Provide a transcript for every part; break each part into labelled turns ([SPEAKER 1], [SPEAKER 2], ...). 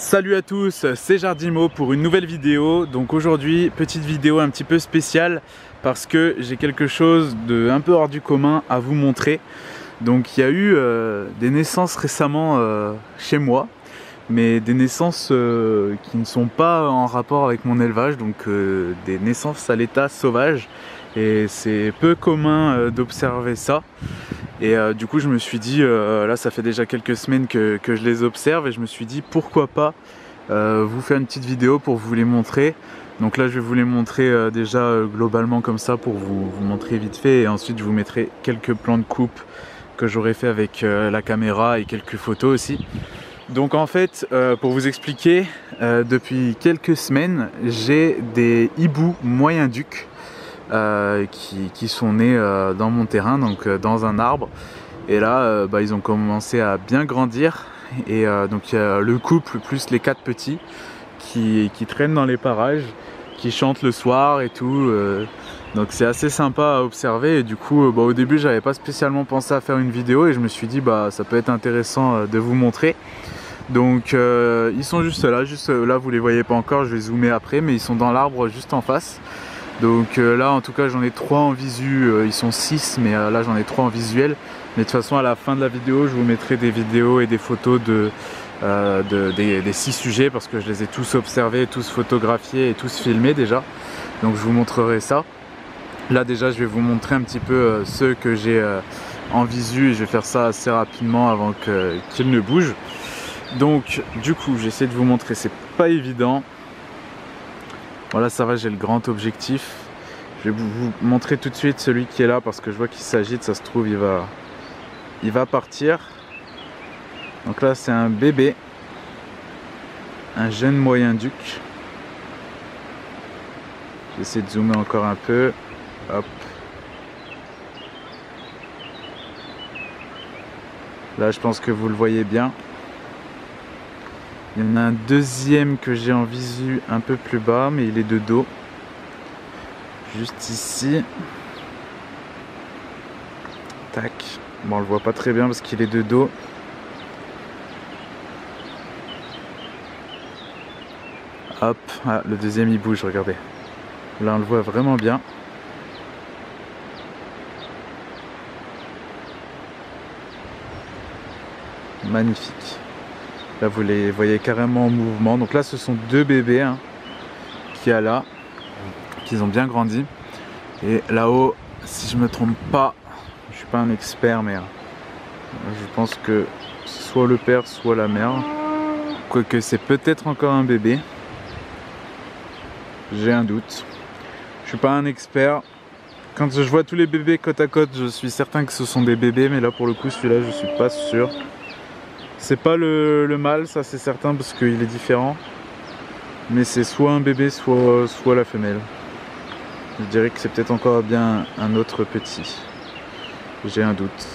[SPEAKER 1] Salut à tous, c'est Jardimo pour une nouvelle vidéo. Donc aujourd'hui, petite vidéo un petit peu spéciale parce que j'ai quelque chose de un peu hors du commun à vous montrer. Donc il y a eu des naissances récemment chez moi, mais des naissances qui ne sont pas en rapport avec mon élevage, donc des naissances à l'état sauvage. Et c'est peu commun d'observer ça. Et du coup je me suis dit, là ça fait déjà quelques semaines que je les observe et je me suis dit pourquoi pas vous faire une petite vidéo pour vous les montrer. Donc là je vais vous les montrer déjà globalement comme ça pour vous montrer vite fait, et ensuite je vous mettrai quelques plans de coupe que j'aurais fait avec la caméra et quelques photos aussi. Donc en fait pour vous expliquer, depuis quelques semaines j'ai des hiboux moyen duc qui sont nés dans mon terrain, donc dans un arbre. Et là ils ont commencé à bien grandir, et donc il y a le couple plus les 4 petits qui traînent dans les parages, qui chantent le soir et tout, donc c'est assez sympa à observer. Et du coup au début j'avais pas spécialement pensé à faire une vidéo, et je me suis dit ça peut être intéressant de vous montrer. Donc ils sont juste là, vous les voyez pas encore, je vais zoomer après, mais ils sont dans l'arbre juste en face. Donc là en tout cas j'en ai 3 en visu, ils sont 6 mais là j'en ai 3 en visuel. Mais de toute façon à la fin de la vidéo je vous mettrai des vidéos et des photos des 6 sujets, parce que je les ai tous observés, tous photographiés et tous filmés déjà. Donc je vous montrerai ça. Là déjà je vais vous montrer un petit peu ceux que j'ai en visu, et je vais faire ça assez rapidement avant qu'ils ne bougent. Donc du coup j'essaie de vous montrer, c'est pas évident. Voilà, ça va, j'ai le grand objectif. Je vais vous montrer tout de suite celui qui est là parce que je vois qu'il s'agite, ça se trouve il va partir. Donc là c'est un bébé, un jeune moyen duc. J'essaie de zoomer encore un peu. Hop. Là je pense que vous le voyez bien. Il y en a un deuxième que j'ai en visu un peu plus bas, mais il est de dos. Juste ici. Tac. Bon, on le voit pas très bien parce qu'il est de dos. Hop. Ah, le deuxième il bouge, regardez. Là on le voit vraiment bien. Magnifique. Là vous les voyez carrément en mouvement. Donc là ce sont 2 bébés qu'il y a là, qui ont bien grandi. Et là-haut, si je me trompe pas, je suis pas un expert, mais je pense que soit le père soit la mère. Quoique c'est peut-être encore un bébé. J'ai un doute. Je suis pas un expert. Quand je vois tous les bébés côte à côte, je suis certain que ce sont des bébés, mais là pour le coup celui-là je suis pas sûr. C'est pas le mâle, ça c'est certain, parce qu'il est différent. Mais c'est soit un bébé, soit la femelle. Je dirais que c'est peut-être encore bien un autre petit. J'ai un doute.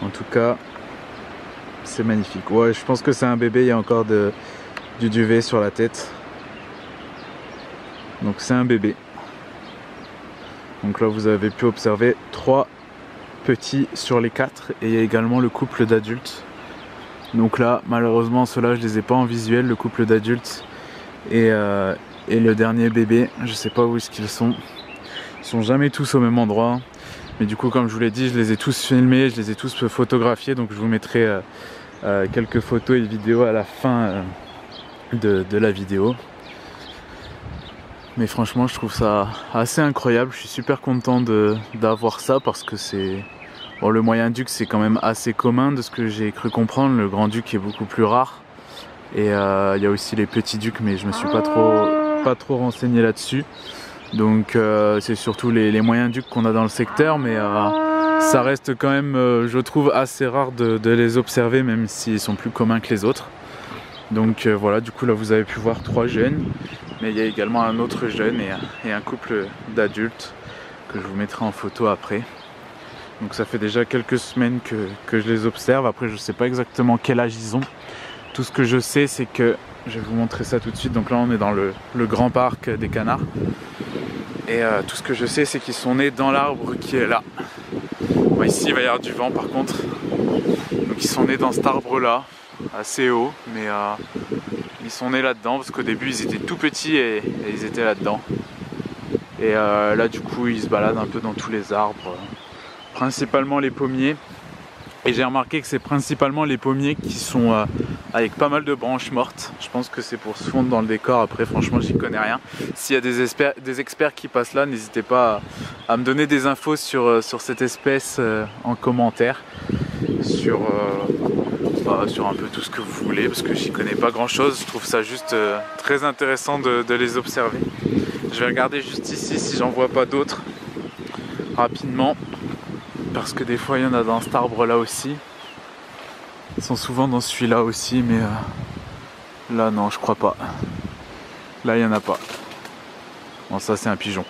[SPEAKER 1] En tout cas, c'est magnifique. Ouais, je pense que c'est un bébé, il y a encore du duvet sur la tête. Donc c'est un bébé. Donc là vous avez pu observer 3 petits sur les 4, et il y a également le couple d'adultes. Donc là malheureusement ceux-là je les ai pas en visuel, le couple d'adultes et le dernier bébé, je sais pas où est-ce qu'ils sont. Ils sont jamais tous au même endroit, mais du coup comme je vous l'ai dit, je les ai tous filmés, je les ai tous photographiés, donc je vous mettrai quelques photos et vidéos à la fin de la vidéo. Mais franchement je trouve ça assez incroyable, je suis super content d'avoir ça, parce que c'est... Bon, le moyen duc c'est quand même assez commun de ce que j'ai cru comprendre, le grand duc est beaucoup plus rare. Et il y a aussi les petits ducs, mais je me suis pas trop renseigné là-dessus. Donc c'est surtout les moyens ducs qu'on a dans le secteur, mais ça reste quand même, je trouve, assez rare de les observer, même s'ils sont plus communs que les autres. Donc voilà, du coup là vous avez pu voir 3 jeunes, mais il y a également un autre jeune et un couple d'adultes que je vous mettrai en photo après. Donc ça fait déjà quelques semaines que je les observe. Après je sais pas exactement quel âge ils ont. Tout ce que je sais c'est que, je vais vous montrer ça tout de suite, donc là on est dans le grand parc des canards. Et tout ce que je sais c'est qu'ils sont nés dans l'arbre qui est là. Bon, ici il va y avoir du vent par contre. Donc ils sont nés dans cet arbre là. assez haut, mais ils sont nés là-dedans parce qu'au début ils étaient tout petits et ils étaient là-dedans. Et là du coup ils se baladent un peu dans tous les arbres, principalement les pommiers. Et j'ai remarqué que c'est principalement les pommiers qui sont avec pas mal de branches mortes. Je pense que c'est pour se fondre dans le décor. Après franchement j'y connais rien. S'il y a des experts qui passent là, n'hésitez pas à me donner des infos sur cette espèce en commentaire. Sur un peu tout ce que vous voulez, parce que j'y connais pas grand chose. Je trouve ça juste très intéressant de les observer. Je vais regarder juste ici si j'en vois pas d'autres rapidement, parce que des fois il y en a dans cet arbre là aussi. Ils sont souvent dans celui-là aussi, mais là non, je crois pas. Là il y en a pas. Bon, ça c'est un pigeon.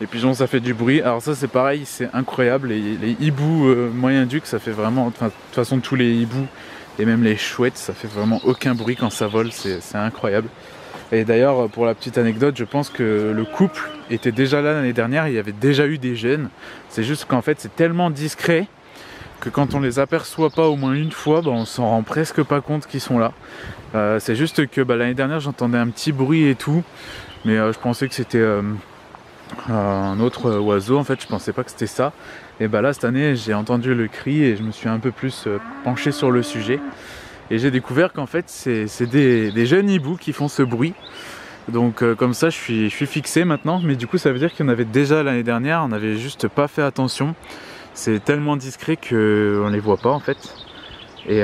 [SPEAKER 1] Les pigeons ça fait du bruit. Alors ça c'est pareil, c'est incroyable. Les hiboux moyen-duc, ça fait vraiment, enfin, de toute façon tous les hiboux et même les chouettes, ça fait vraiment aucun bruit quand ça vole, c'est incroyable. Et d'ailleurs pour la petite anecdote, je pense que le couple était déjà là l'année dernière, il y avait déjà eu des jeunes. C'est juste qu'en fait c'est tellement discret que quand on les aperçoit pas au moins une fois, on s'en rend presque pas compte qu'ils sont là. C'est juste que l'année dernière j'entendais un petit bruit et tout, mais je pensais que c'était un autre oiseau, en fait je pensais pas que c'était ça. Et là cette année j'ai entendu le cri et je me suis un peu plus penché sur le sujet. Et j'ai découvert qu'en fait c'est des jeunes hiboux qui font ce bruit. Donc comme ça je suis fixé maintenant, mais du coup ça veut dire qu'il y en avait déjà l'année dernière, on n'avait juste pas fait attention. C'est tellement discret qu'on les voit pas en fait. Et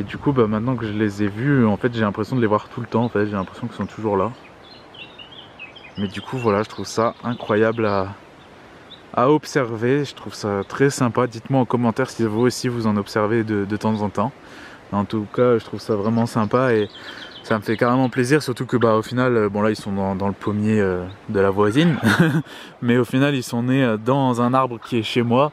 [SPEAKER 1] du coup maintenant que je les ai vus, en fait j'ai l'impression de les voir tout le temps, en fait j'ai l'impression qu'ils sont toujours là. Mais du coup voilà, je trouve ça incroyable à observer, je trouve ça très sympa. Dites-moi en commentaire si vous aussi vous en observez de temps en temps. En tout cas je trouve ça vraiment sympa et ça me fait carrément plaisir, surtout que au final, bon là ils sont dans le pommier de la voisine, mais au final ils sont nés dans un arbre qui est chez moi.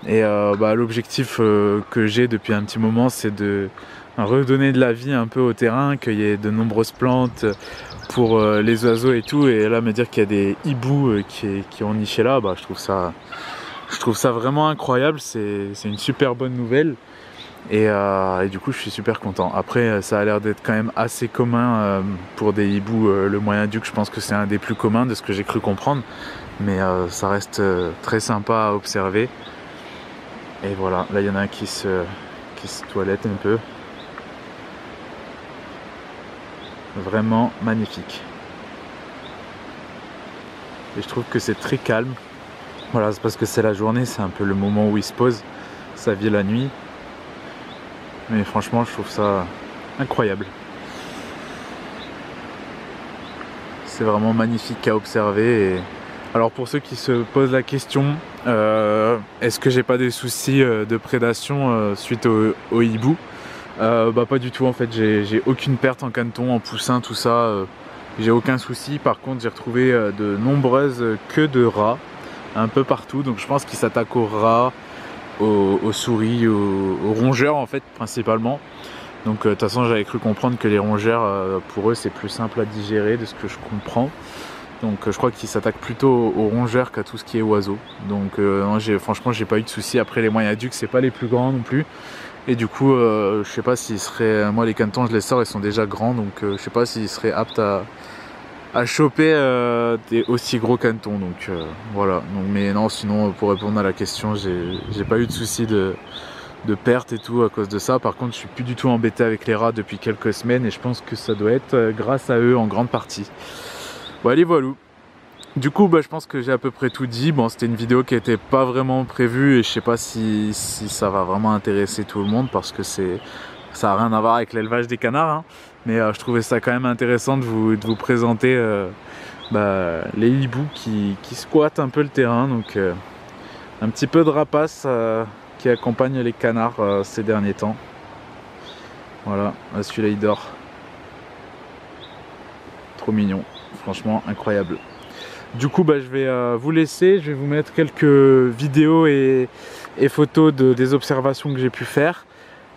[SPEAKER 1] Et l'objectif que j'ai depuis un petit moment, c'est de redonner de la vie un peu au terrain, qu'il y ait de nombreuses plantes pour les oiseaux et tout. Et là me dire qu'il y a des hiboux qui ont niché là, je trouve ça vraiment incroyable, c'est une super bonne nouvelle. Et du coup je suis super content. Après ça a l'air d'être quand même assez commun pour des hiboux, le moyen-duc je pense que c'est un des plus communs de ce que j'ai cru comprendre. Mais ça reste très sympa à observer. Et voilà, là il y en a un qui se toilette un peu. Vraiment magnifique. Et je trouve que c'est très calme. Voilà, c'est parce que c'est la journée, c'est un peu le moment où il se pose. Ça vit la nuit. Mais franchement je trouve ça incroyable. C'est vraiment magnifique à observer. Et alors pour ceux qui se posent la question, est-ce que j'ai pas des soucis de prédation suite au hibou? Pas du tout en fait, j'ai aucune perte en caneton, en poussin, tout ça, j'ai aucun souci. Par contre j'ai retrouvé de nombreuses queues de rats un peu partout, donc je pense qu'ils s'attaquent aux rats, aux souris, aux rongeurs en fait principalement. Donc de toute façon j'avais cru comprendre que les rongeurs pour eux c'est plus simple à digérer de ce que je comprends. Donc je crois qu'ils s'attaquent plutôt aux rongeurs qu'à tout ce qui est oiseaux. Donc franchement j'ai pas eu de soucis. Après les moyen-ducs c'est pas les plus grands non plus. Et du coup je sais pas s'ils seraient... Moi les canetons je les sors, ils sont déjà grands. Donc je sais pas s'ils seraient aptes à choper des aussi gros canetons. Donc voilà. Donc, mais non, sinon pour répondre à la question, j'ai pas eu de soucis de perte et tout à cause de ça. Par contre je suis plus du tout embêté avec les rats depuis quelques semaines. Et je pense que ça doit être grâce à eux en grande partie. Bon allez voilà. Du coup je pense que j'ai à peu près tout dit. Bon c'était une vidéo qui n'était pas vraiment prévue et je sais pas si ça va vraiment intéresser tout le monde parce que ça n'a rien à voir avec l'élevage des canards hein. Mais je trouvais ça quand même intéressant de vous présenter les hiboux qui squattent un peu le terrain. Donc un petit peu de rapace qui accompagne les canards ces derniers temps. Voilà, celui-là il dort. Trop mignon. Franchement incroyable. Du coup je vais vous laisser, je vais vous mettre quelques vidéos et photos des observations que j'ai pu faire.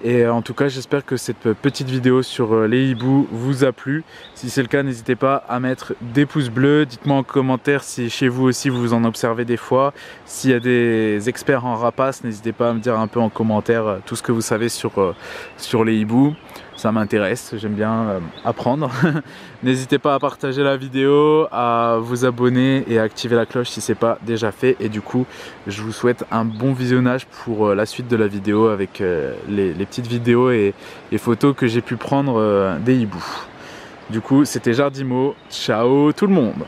[SPEAKER 1] Et en tout cas j'espère que cette petite vidéo sur les hiboux vous a plu. Si c'est le cas, n'hésitez pas à mettre des pouces bleus. Dites-moi en commentaire si chez vous aussi vous en observez des fois. S'il y a des experts en rapaces, n'hésitez pas à me dire un peu en commentaire tout ce que vous savez sur les hiboux. Ça m'intéresse, j'aime bien apprendre. N'hésitez pas à partager la vidéo, à vous abonner et à activer la cloche si ce n'est pas déjà fait. Et du coup, je vous souhaite un bon visionnage pour la suite de la vidéo avec les petites vidéos et photos que j'ai pu prendre des hiboux. Du coup, c'était Jardimo. Ciao tout le monde!